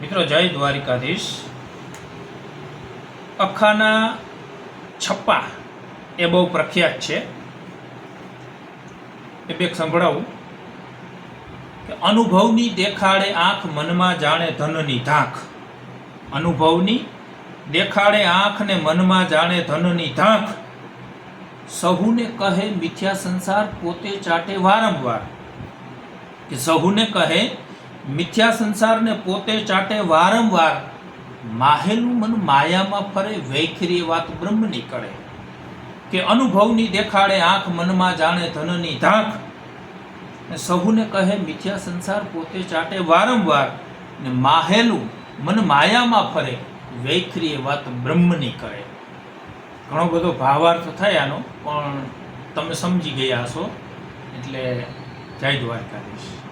મિત્રો જય દ્વારિકાધીશ। અખાના છપ્પા એ બહુ પ્રખ્યાત છે। એ બેક સંભળાવું કે અનુભવની દેખાડે આંખ મનમાં જાણે ધનની ધાંખ। અનુભવની દેખાડે આંખ ને મનમાં જાણે ધનની ધાંખ। સહુને કહે મિથ્યા સંસાર પોતે ચાટે વારંવાર। કે સહુને કહે મિથ્યા સંસારને પોતે ચાટે વારંવાર। માહેલું મન માયામાં ફરે વૈખરી વાત બ્રહ્મની કરે। કે અનુભવની દેખાડે આંખ મનમાં જાણે ધનની ધાંખ। સહુને કહે મિથ્યા સંસાર પોતે ચાટે વારંવાર। ને માહેલું મન માયામાં ફરે વૈખરી વાત બ્રહ્મની કરે। ઘણો બધો ભાવાર્થ થાય આનો, પણ તમે સમજી ગયા હશો, એટલે જય દ્વારકાધીશ।